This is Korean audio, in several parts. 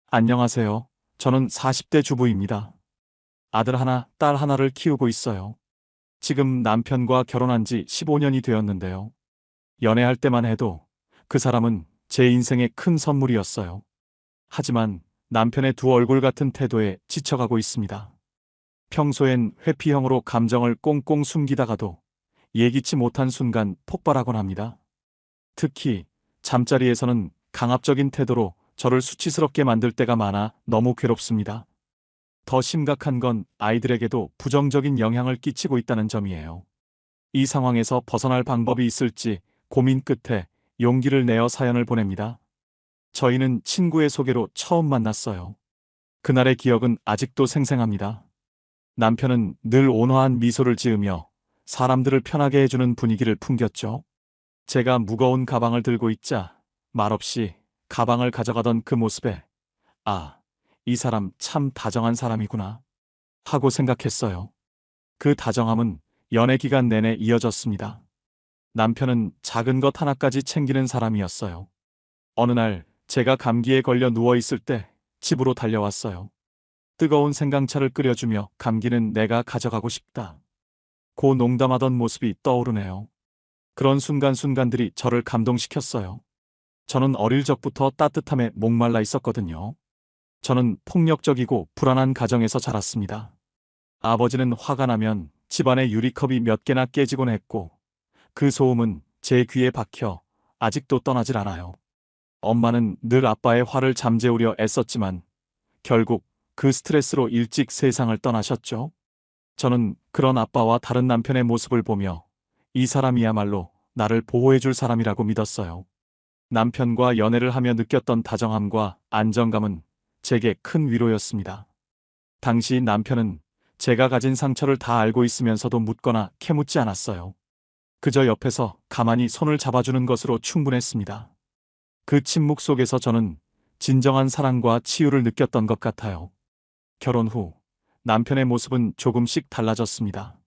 안녕하세요. 저는 40대 주부입니다. 아들 하나, 딸 하나를 키우고 있어요. 지금 남편과 결혼한 지 15년이 되었는데요. 연애할 때만 해도 그 사람은 제 인생의 큰 선물이었어요. 하지만 남편의 두 얼굴 같은 태도에 지쳐가고 있습니다. 평소엔 회피형으로 감정을 꽁꽁 숨기다가도 예기치 못한 순간 폭발하곤 합니다. 특히 잠자리에서는 강압적인 태도로 저를 수치스럽게 만들 때가 많아 너무 괴롭습니다. 더 심각한 건 아이들에게도 부정적인 영향을 끼치고 있다는 점이에요. 이 상황에서 벗어날 방법이 있을지 고민 끝에 용기를 내어 사연을 보냅니다. 저희는 친구의 소개로 처음 만났어요. 그날의 기억은 아직도 생생합니다. 남편은 늘 온화한 미소를 지으며 사람들을 편하게 해주는 분위기를 풍겼죠. 제가 무거운 가방을 들고 있자 말없이 가방을 가져가던 그 모습에 아, 이 사람 참 다정한 사람이구나 하고 생각했어요. 그 다정함은 연애 기간 내내 이어졌습니다. 남편은 작은 것 하나까지 챙기는 사람이었어요. 어느 날 제가 감기에 걸려 누워 있을 때 집으로 달려왔어요. 뜨거운 생강차를 끓여주며 감기는 내가 가져가고 싶다. 고 농담하던 모습이 떠오르네요. 그런 순간순간들이 저를 감동시켰어요. 저는 어릴 적부터 따뜻함에 목말라 있었거든요. 저는 폭력적이고 불안한 가정에서 자랐습니다. 아버지는 화가 나면 집안의 유리컵이 몇 개나 깨지곤 했고 그 소음은 제 귀에 박혀 아직도 떠나질 않아요. 엄마는 늘 아빠의 화를 잠재우려 애썼지만 결국 그 스트레스로 일찍 세상을 떠나셨죠. 저는 그런 아빠와 다른 남편의 모습을 보며 이 사람이야말로 나를 보호해줄 사람이라고 믿었어요. 남편과 연애를 하며 느꼈던 다정함과 안정감은 제게 큰 위로였습니다. 당시 남편은 제가 가진 상처를 다 알고 있으면서도 묻거나 캐묻지 않았어요. 그저 옆에서 가만히 손을 잡아주는 것으로 충분했습니다. 그 침묵 속에서 저는 진정한 사랑과 치유를 느꼈던 것 같아요. 결혼 후 남편의 모습은 조금씩 달라졌습니다.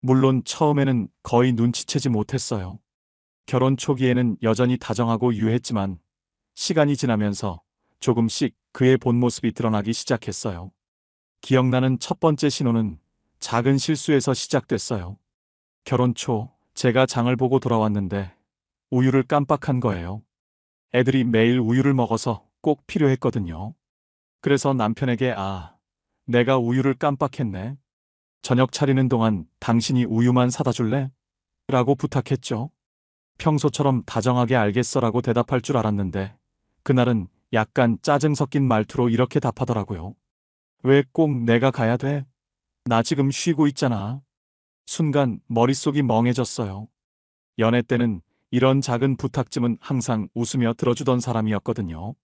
물론 처음에는 거의 눈치채지 못했어요. 결혼 초기에는 여전히 다정하고 유했지만 시간이 지나면서 조금씩 그의 본 모습이 드러나기 시작했어요. 기억나는 첫 번째 신호는 작은 실수에서 시작됐어요. 결혼 초 제가 장을 보고 돌아왔는데 우유를 깜빡한 거예요. 애들이 매일 우유를 먹어서 꼭 필요했거든요. 그래서 남편에게 내가 우유를 깜빡했네. 저녁 차리는 동안 당신이 우유만 사다 줄래? 라고 부탁했죠. 평소처럼 다정하게 알겠어라고 대답할 줄 알았는데 그날은 약간 짜증 섞인 말투로 이렇게 답하더라고요. 왜 꼭 내가 가야 돼? 나 지금 쉬고 있잖아. 순간 머릿속이 멍해졌어요. 연애 때는 이런 작은 부탁쯤은 항상 웃으며 들어주던 사람이었거든요.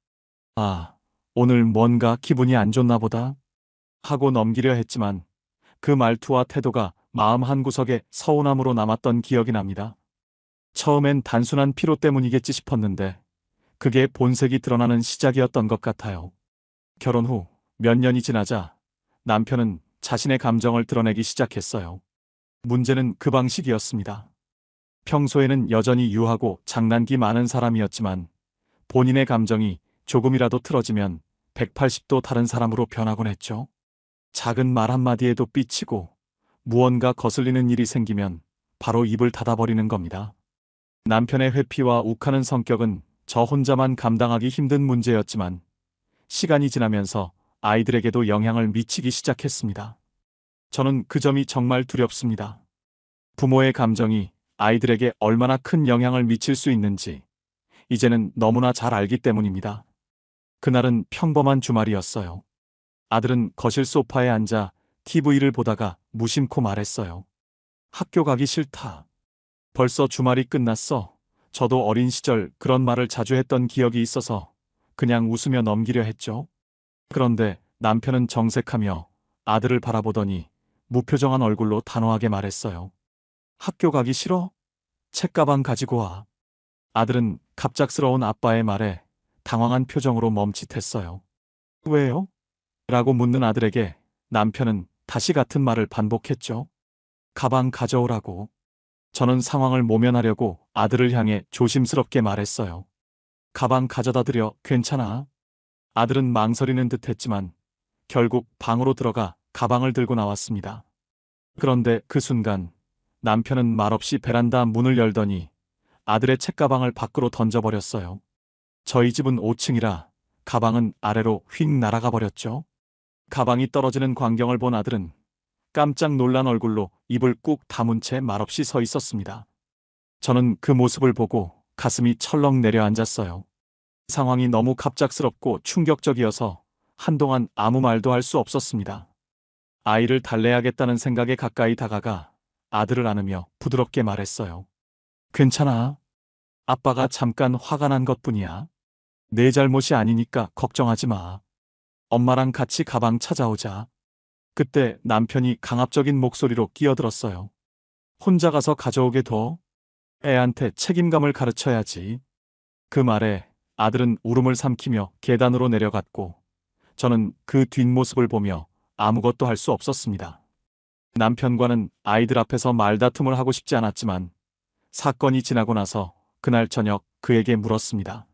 오늘 뭔가 기분이 안 좋나 보다 하고 넘기려 했지만 그 말투와 태도가 마음 한구석에 서운함으로 남았던 기억이 납니다. 처음엔 단순한 피로 때문이겠지 싶었는데 그게 본색이 드러나는 시작이었던 것 같아요. 결혼 후 몇 년이 지나자 남편은 자신의 감정을 드러내기 시작했어요. 문제는 그 방식이었습니다. 평소에는 여전히 유하고 장난기 많은 사람이었지만 본인의 감정이 조금이라도 틀어지면 180도 다른 사람으로 변하곤 했죠. 작은 말 한마디에도 삐치고 무언가 거슬리는 일이 생기면 바로 입을 닫아버리는 겁니다. 남편의 회피와 욱하는 성격은 저 혼자만 감당하기 힘든 문제였지만 시간이 지나면서 아이들에게도 영향을 미치기 시작했습니다. 저는 그 점이 정말 두렵습니다. 부모의 감정이 아이들에게 얼마나 큰 영향을 미칠 수 있는지 이제는 너무나 잘 알기 때문입니다. 그날은 평범한 주말이었어요. 아들은 거실 소파에 앉아 TV를 보다가 무심코 말했어요. 학교 가기 싫다. 벌써 주말이 끝났어. 저도 어린 시절 그런 말을 자주 했던 기억이 있어서 그냥 웃으며 넘기려 했죠. 그런데 남편은 정색하며 아들을 바라보더니 무표정한 얼굴로 단호하게 말했어요. 학교 가기 싫어? 책가방 가지고 와. 아들은 갑작스러운 아빠의 말에 당황한 표정으로 멈칫했어요. 왜요? 라고 묻는 아들에게 남편은 다시 같은 말을 반복했죠. 가방 가져오라고. 저는 상황을 모면하려고 아들을 향해 조심스럽게 말했어요. 가방 가져다 드려 괜찮아? 아들은 망설이는 듯 했지만 결국 방으로 들어가 가방을 들고 나왔습니다. 그런데 그 순간 남편은 말없이 베란다 문을 열더니 아들의 책가방을 밖으로 던져버렸어요. 저희 집은 5층이라 가방은 아래로 휙 날아가 버렸죠. 가방이 떨어지는 광경을 본 아들은 깜짝 놀란 얼굴로 입을 꾹 다문 채 말없이 서 있었습니다. 저는 그 모습을 보고 가슴이 철렁 내려앉았어요. 상황이 너무 갑작스럽고 충격적이어서 한동안 아무 말도 할 수 없었습니다. 아이를 달래야겠다는 생각에 가까이 다가가 아들을 안으며 부드럽게 말했어요. 괜찮아. 아빠가 잠깐 화가 난 것뿐이야. 내 잘못이 아니니까 걱정하지 마. 엄마랑 같이 가방 찾아오자. 그때 남편이 강압적인 목소리로 끼어들었어요. 혼자 가서 가져오게 둬. 애한테 책임감을 가르쳐야지. 그 말에 아들은 울음을 삼키며 계단으로 내려갔고 저는 그 뒷모습을 보며 아무것도 할 수 없었습니다. 남편과는 아이들 앞에서 말다툼을 하고 싶지 않았지만 사건이 지나고 나서 그날 저녁 그에게 물었습니다.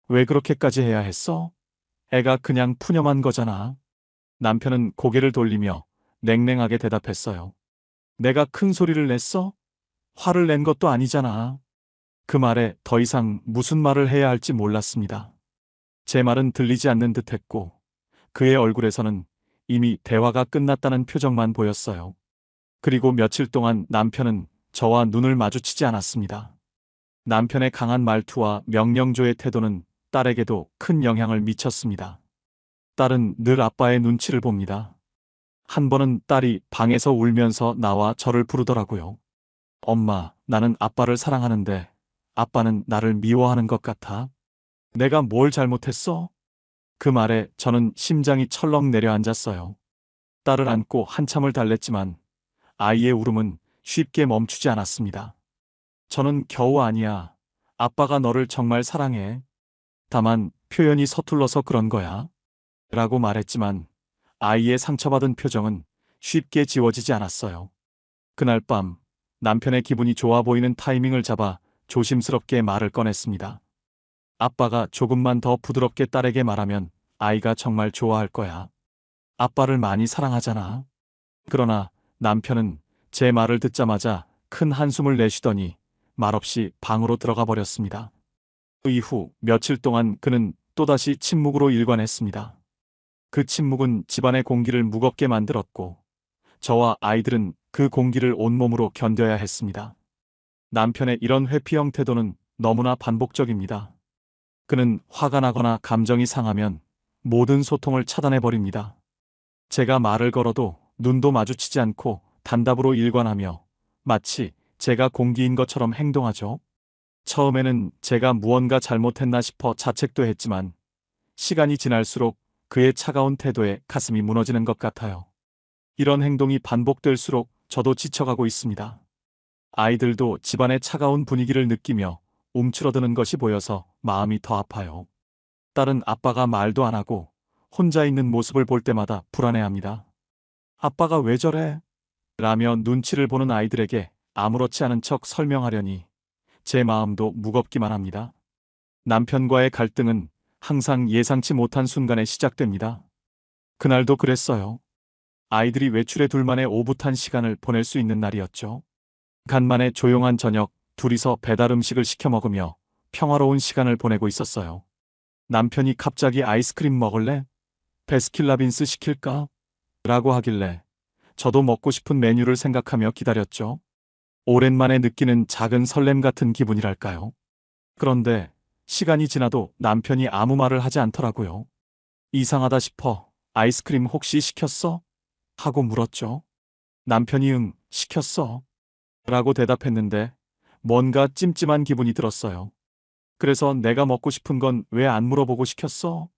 왜 그렇게까지 해야 했어? 애가 그냥 푸념한 거잖아. 남편은 고개를 돌리며 냉랭하게 대답했어요. 내가 큰 소리를 냈어? 화를 낸 것도 아니잖아. 그 말에 더 이상 무슨 말을 해야 할지 몰랐습니다. 제 말은 들리지 않는 듯했고 그의 얼굴에서는 이미 대화가 끝났다는 표정만 보였어요. 그리고 며칠 동안 남편은 저와 눈을 마주치지 않았습니다. 남편의 강한 말투와 명령조의 태도는 딸에게도 큰 영향을 미쳤습니다. 딸은 늘 아빠의 눈치를 봅니다. 한 번은 딸이 방에서 울면서 나와 저를 부르더라고요. 엄마, 나는 아빠를 사랑하는데 아빠는 나를 미워하는 것 같아. 내가 뭘 잘못했어? 그 말에 저는 심장이 철렁 내려앉았어요. 딸을 안고 한참을 달랬지만 아이의 울음은 쉽게 멈추지 않았습니다. 저는 겨우 아니야. 아빠가 너를 정말 사랑해. 다만 표현이 서툴러서 그런 거야. 라고 말했지만 아이의 상처받은 표정은 쉽게 지워지지 않았어요. 그날 밤 남편의 기분이 좋아 보이는 타이밍을 잡아 조심스럽게 말을 꺼냈습니다. 아빠가 조금만 더 부드럽게 딸에게 말하면 아이가 정말 좋아할 거야. 아빠를 많이 사랑하잖아. 그러나 남편은 제 말을 듣자마자 큰 한숨을 내쉬더니 말없이 방으로 들어가 버렸습니다. 그 이후 며칠 동안 그는 또다시 침묵으로 일관했습니다. 그 침묵은 집안의 공기를 무겁게 만들었고 저와 아이들은 그 공기를 온몸으로 견뎌야 했습니다. 남편의 이런 회피형 태도는 너무나 반복적입니다. 그는 화가 나거나 감정이 상하면 모든 소통을 차단해버립니다. 제가 말을 걸어도 눈도 마주치지 않고 단답으로 일관하며 마치 제가 공기인 것처럼 행동하죠. 처음에는 제가 무언가 잘못했나 싶어 자책도 했지만 시간이 지날수록 그의 차가운 태도에 가슴이 무너지는 것 같아요. 이런 행동이 반복될수록 저도 지쳐가고 있습니다. 아이들도 집안의 차가운 분위기를 느끼며 움츠러드는 것이 보여서 마음이 더 아파요. 딸은 아빠가 말도 안 하고 혼자 있는 모습을 볼 때마다 불안해합니다. 아빠가 왜 저래? 라며 눈치를 보는 아이들에게 아무렇지 않은 척 설명하려니 제 마음도 무겁기만 합니다. 남편과의 갈등은 항상 예상치 못한 순간에 시작됩니다. 그날도 그랬어요. 아이들이 외출해 둘만의 오붓한 시간을 보낼 수 있는 날이었죠. 간만에 조용한 저녁, 둘이서 배달 음식을 시켜 먹으며 평화로운 시간을 보내고 있었어요. 남편이 갑자기 아이스크림 먹을래? 베스킨라빈스 시킬까? 라고 하길래 저도 먹고 싶은 메뉴를 생각하며 기다렸죠. 오랜만에 느끼는 작은 설렘 같은 기분이랄까요. 그런데 시간이 지나도 남편이 아무 말을 하지 않더라고요. 이상하다 싶어 아이스크림 혹시 시켰어? 하고 물었죠. 남편이 시켰어. 라고 대답했는데 뭔가 찜찜한 기분이 들었어요. 그래서 내가 먹고 싶은 건 왜 안 물어보고 시켰어?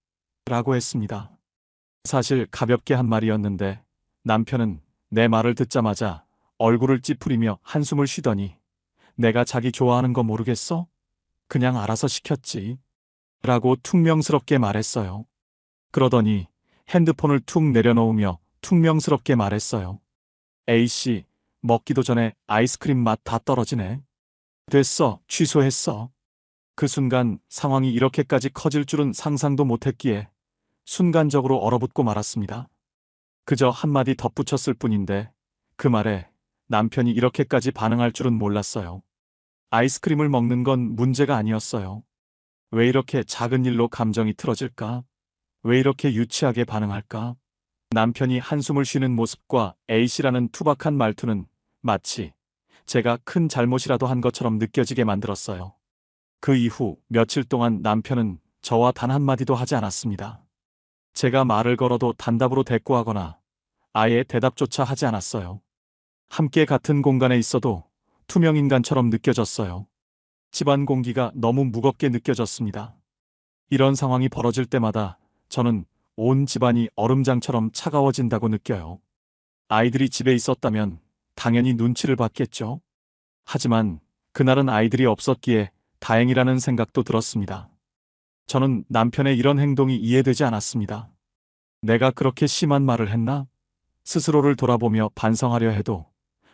라고 했습니다. 사실 가볍게 한 말이었는데 남편은 내 말을 듣자마자 얼굴을 찌푸리며 한숨을 쉬더니 내가 자기 좋아하는 거 모르겠어? 그냥 알아서 시켰지. 라고 퉁명스럽게 말했어요. 그러더니 핸드폰을 툭 내려놓으며 퉁명스럽게 말했어요. A씨, 먹기도 전에 아이스크림 맛 다 떨어지네. 됐어, 취소했어. 그 순간 상황이 이렇게까지 커질 줄은 상상도 못했기에 순간적으로 얼어붙고 말았습니다. 그저 한마디 덧붙였을 뿐인데 그 말에 남편이 이렇게까지 반응할 줄은 몰랐어요. 아이스크림을 먹는 건 문제가 아니었어요. 왜 이렇게 작은 일로 감정이 틀어질까? 왜 이렇게 유치하게 반응할까? 남편이 한숨을 쉬는 모습과 A씨라는 투박한 말투는 마치 제가 큰 잘못이라도 한 것처럼 느껴지게 만들었어요. 그 이후 며칠 동안 남편은 저와 단 한마디도 하지 않았습니다. 제가 말을 걸어도 단답으로 대꾸하거나 아예 대답조차 하지 않았어요. 함께 같은 공간에 있어도 투명인간처럼 느껴졌어요. 집안 공기가 너무 무겁게 느껴졌습니다. 이런 상황이 벌어질 때마다 저는 온 집안이 얼음장처럼 차가워진다고 느껴요. 아이들이 집에 있었다면 당연히 눈치를 봤겠죠. 하지만 그날은 아이들이 없었기에 다행이라는 생각도 들었습니다. 저는 남편의 이런 행동이 이해되지 않았습니다. 내가 그렇게 심한 말을 했나? 스스로를 돌아보며 반성하려 해도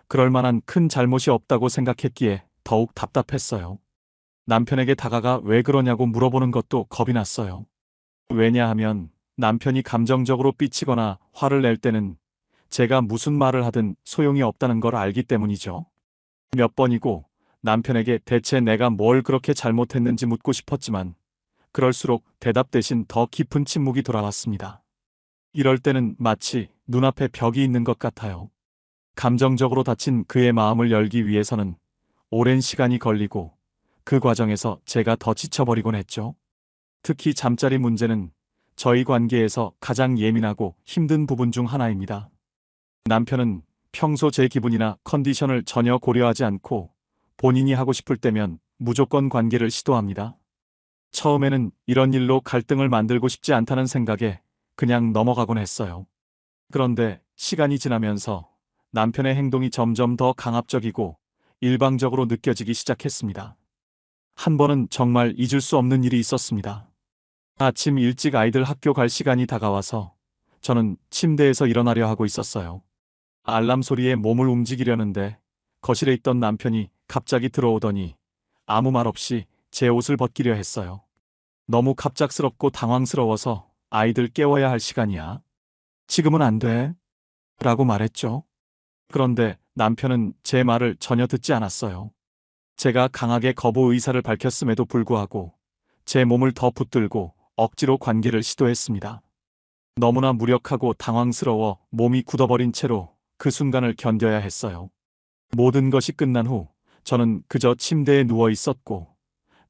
그럴 만한 큰 잘못이 없다고 생각했기에 더욱 답답했어요. 남편에게 다가가 왜 그러냐고 물어보는 것도 겁이 났어요. 왜냐하면 남편이 감정적으로 삐치거나 화를 낼 때는 제가 무슨 말을 하든 소용이 없다는 걸 알기 때문이죠. 몇 번이고 남편에게 대체 내가 뭘 그렇게 잘못했는지 묻고 싶었지만 그럴수록 대답 대신 더 깊은 침묵이 돌아왔습니다. 이럴 때는 마치 눈앞에 벽이 있는 것 같아요. 감정적으로 다친 그의 마음을 열기 위해서는 오랜 시간이 걸리고 그 과정에서 제가 더 지쳐버리곤 했죠. 특히 잠자리 문제는 저희 관계에서 가장 예민하고 힘든 부분 중 하나입니다. 남편은 평소 제 기분이나 컨디션을 전혀 고려하지 않고 본인이 하고 싶을 때면 무조건 관계를 시도합니다. 처음에는 이런 일로 갈등을 만들고 싶지 않다는 생각에 그냥 넘어가곤 했어요. 그런데 시간이 지나면서 남편의 행동이 점점 더 강압적이고 일방적으로 느껴지기 시작했습니다. 한 번은 정말 잊을 수 없는 일이 있었습니다. 아침 일찍 아이들 학교 갈 시간이 다가와서 저는 침대에서 일어나려 하고 있었어요. 알람 소리에 몸을 움직이려는데 거실에 있던 남편이 갑자기 들어오더니 아무 말 없이 제 옷을 벗기려 했어요. 너무 갑작스럽고 당황스러워서 아이들 깨워야 할 시간이야. 지금은 안 돼. 라고 말했죠. 그런데 남편은 제 말을 전혀 듣지 않았어요. 제가 강하게 거부 의사를 밝혔음에도 불구하고 제 몸을 더 붙들고 억지로 관계를 시도했습니다. 너무나 무력하고 당황스러워 몸이 굳어버린 채로 그 순간을 견뎌야 했어요. 모든 것이 끝난 후 저는 그저 침대에 누워 있었고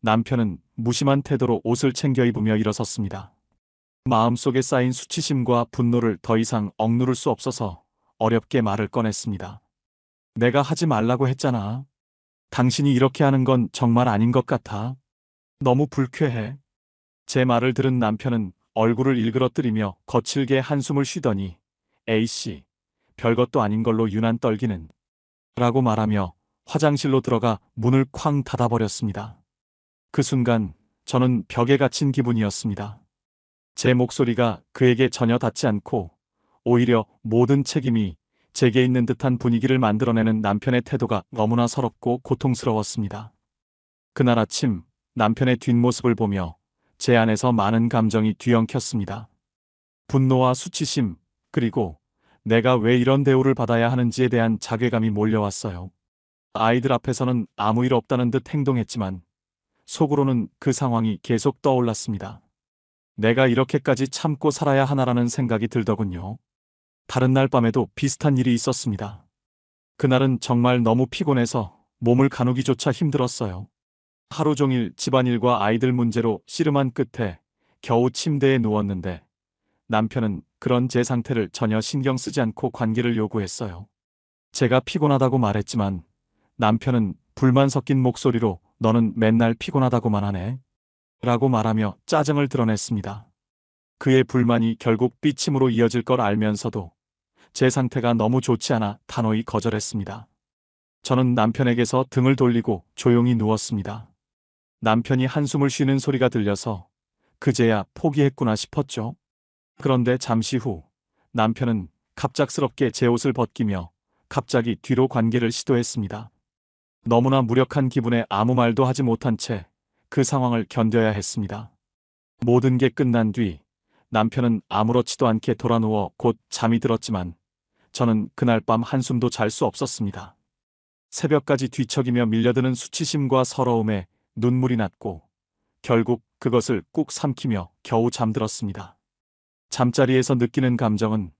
남편은 무심한 태도로 옷을 챙겨 입으며 일어섰습니다. 마음속에 쌓인 수치심과 분노를 더 이상 억누를 수 없어서 어렵게 말을 꺼냈습니다. 내가 하지 말라고 했잖아. 당신이 이렇게 하는 건 정말 아닌 것 같아. 너무 불쾌해. 제 말을 들은 남편은 얼굴을 일그러뜨리며 거칠게 한숨을 쉬더니 A씨, 별것도 아닌 걸로 유난 떨기는 라고 말하며 화장실로 들어가 문을 쾅 닫아버렸습니다. 그 순간 저는 벽에 갇힌 기분이었습니다. 제 목소리가 그에게 전혀 닿지 않고 오히려 모든 책임이 제게 있는 듯한 분위기를 만들어내는 남편의 태도가 너무나 서럽고 고통스러웠습니다. 그날 아침 남편의 뒷모습을 보며 제 안에서 많은 감정이 뒤엉켰습니다. 분노와 수치심, 그리고 내가 왜 이런 대우를 받아야 하는지에 대한 자괴감이 몰려왔어요. 아이들 앞에서는 아무 일 없다는 듯 행동했지만 속으로는 그 상황이 계속 떠올랐습니다. 내가 이렇게까지 참고 살아야 하나라는 생각이 들더군요. 다른 날 밤에도 비슷한 일이 있었습니다. 그날은 정말 너무 피곤해서 몸을 가누기조차 힘들었어요. 하루 종일 집안일과 아이들 문제로 씨름한 끝에 겨우 침대에 누웠는데 남편은 그런 제 상태를 전혀 신경 쓰지 않고 관계를 요구했어요. 제가 피곤하다고 말했지만 남편은 불만 섞인 목소리로 너는 맨날 피곤하다고만 하네 라고 말하며 짜증을 드러냈습니다. 그의 불만이 결국 삐침으로 이어질 걸 알면서도 제 상태가 너무 좋지 않아 단호히 거절했습니다. 저는 남편에게서 등을 돌리고 조용히 누웠습니다. 남편이 한숨을 쉬는 소리가 들려서 그제야 포기했구나 싶었죠. 그런데 잠시 후 남편은 갑작스럽게 제 옷을 벗기며 갑자기 뒤로 관계를 시도했습니다. 너무나 무력한 기분에 아무 말도 하지 못한 채 그 상황을 견뎌야 했습니다. 모든 게 끝난 뒤 남편은 아무렇지도 않게 돌아누워 곧 잠이 들었지만 저는 그날 밤 한숨도 잘 수 없었습니다. 새벽까지 뒤척이며 밀려드는 수치심과 서러움에 눈물이 났고 결국 그것을 꾹 삼키며 겨우 잠들었습니다. 잠자리에서 느끼는 감정은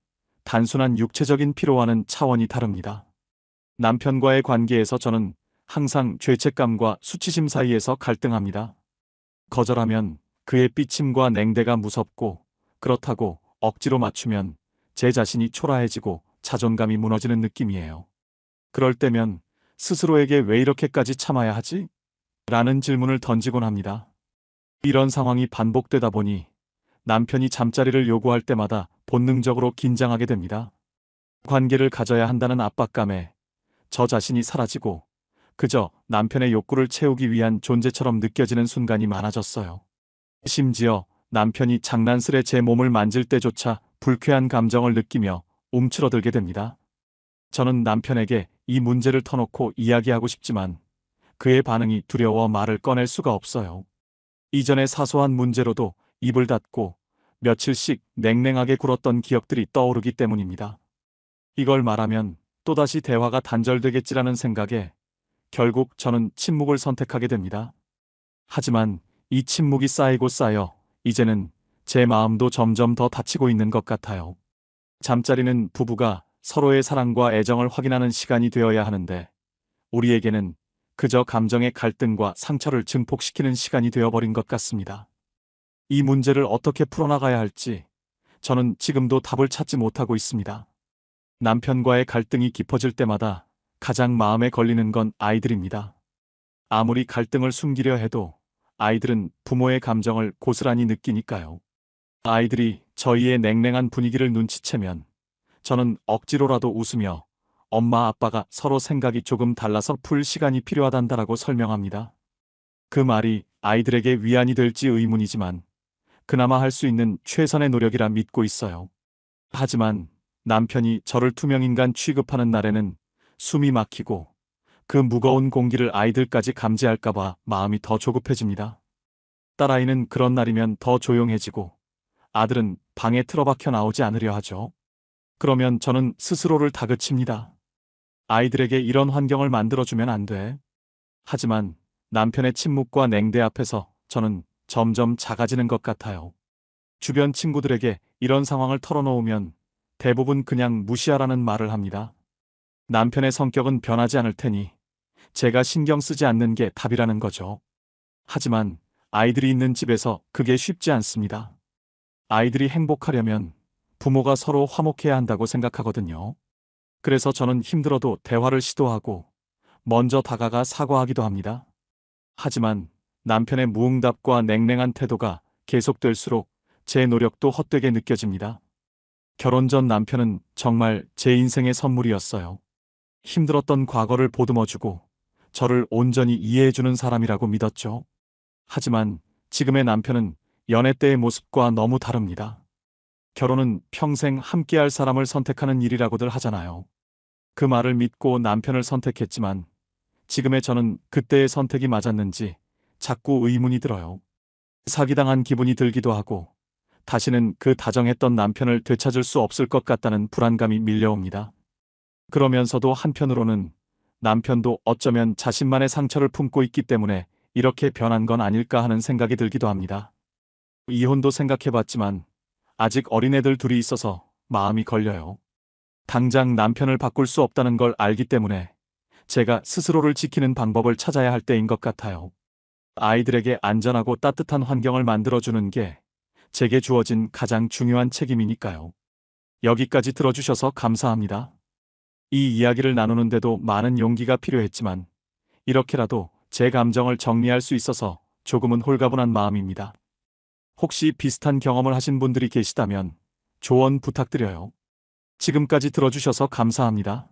단순한 육체적인 피로와는 차원이 다릅니다. 남편과의 관계에서 저는 항상 죄책감과 수치심 사이에서 갈등합니다. 거절하면 그의 삐침과 냉대가 무섭고, 그렇다고 억지로 맞추면 제 자신이 초라해지고 자존감이 무너지는 느낌이에요. 그럴 때면 스스로에게 왜 이렇게까지 참아야 하지? 라는 질문을 던지곤 합니다. 이런 상황이 반복되다 보니 남편이 잠자리를 요구할 때마다 본능적으로 긴장하게 됩니다. 관계를 가져야 한다는 압박감에 저 자신이 사라지고 그저 남편의 욕구를 채우기 위한 존재처럼 느껴지는 순간이 많아졌어요. 심지어 남편이 장난스레 제 몸을 만질 때조차 불쾌한 감정을 느끼며 움츠러들게 됩니다. 저는 남편에게 이 문제를 터놓고 이야기하고 싶지만 그의 반응이 두려워 말을 꺼낼 수가 없어요. 이전의 사소한 문제로도 입을 닫고 며칠씩 냉랭하게 굴었던 기억들이 떠오르기 때문입니다. 이걸 말하면 또다시 대화가 단절되겠지라는 생각에 결국 저는 침묵을 선택하게 됩니다. 하지만 이 침묵이 쌓이고 쌓여 이제는 제 마음도 점점 더 닫히고 있는 것 같아요. 잠자리는 부부가 서로의 사랑과 애정을 확인하는 시간이 되어야 하는데 우리에게는 그저 감정의 갈등과 상처를 증폭시키는 시간이 되어버린 것 같습니다. 이 문제를 어떻게 풀어나가야 할지 저는 지금도 답을 찾지 못하고 있습니다. 남편과의 갈등이 깊어질 때마다 가장 마음에 걸리는 건 아이들입니다. 아무리 갈등을 숨기려 해도 아이들은 부모의 감정을 고스란히 느끼니까요. 아이들이 저희의 냉랭한 분위기를 눈치채면 저는 억지로라도 웃으며 엄마 아빠가 서로 생각이 조금 달라서 풀 시간이 필요하단다라고 설명합니다. 그 말이 아이들에게 위안이 될지 의문이지만 그나마 할 수 있는 최선의 노력이라 믿고 있어요. 하지만 남편이 저를 투명인간 취급하는 날에는 숨이 막히고 그 무거운 공기를 아이들까지 감지할까봐 마음이 더 조급해집니다. 딸아이는 그런 날이면 더 조용해지고 아들은 방에 틀어박혀 나오지 않으려 하죠. 그러면 저는 스스로를 다그칩니다. 아이들에게 이런 환경을 만들어주면 안 돼. 하지만 남편의 침묵과 냉대 앞에서 저는 점점 작아지는 것 같아요. 주변 친구들에게 이런 상황을 털어놓으면 대부분 그냥 무시하라는 말을 합니다. 남편의 성격은 변하지 않을 테니 제가 신경 쓰지 않는 게 답이라는 거죠. 하지만 아이들이 있는 집에서 그게 쉽지 않습니다. 아이들이 행복하려면 부모가 서로 화목해야 한다고 생각하거든요. 그래서 저는 힘들어도 대화를 시도하고 먼저 다가가 사과하기도 합니다. 하지만 남편의 무응답과 냉랭한 태도가 계속될수록 제 노력도 헛되게 느껴집니다. 결혼 전 남편은 정말 제 인생의 선물이었어요. 힘들었던 과거를 보듬어주고 저를 온전히 이해해주는 사람이라고 믿었죠. 하지만 지금의 남편은 연애 때의 모습과 너무 다릅니다. 결혼은 평생 함께할 사람을 선택하는 일이라고들 하잖아요. 그 말을 믿고 남편을 선택했지만 지금의 저는 그때의 선택이 맞았는지 자꾸 의문이 들어요. 사기당한 기분이 들기도 하고 다시는 그 다정했던 남편을 되찾을 수 없을 것 같다는 불안감이 밀려옵니다. 그러면서도 한편으로는 남편도 어쩌면 자신만의 상처를 품고 있기 때문에 이렇게 변한 건 아닐까 하는 생각이 들기도 합니다. 이혼도 생각해봤지만 아직 어린애들 둘이 있어서 마음이 걸려요. 당장 남편을 바꿀 수 없다는 걸 알기 때문에 제가 스스로를 지키는 방법을 찾아야 할 때인 것 같아요. 아이들에게 안전하고 따뜻한 환경을 만들어주는 게 제게 주어진 가장 중요한 책임이니까요. 여기까지 들어주셔서 감사합니다. 이 이야기를 나누는데도 많은 용기가 필요했지만 이렇게라도 제 감정을 정리할 수 있어서 조금은 홀가분한 마음입니다. 혹시 비슷한 경험을 하신 분들이 계시다면 조언 부탁드려요. 지금까지 들어주셔서 감사합니다.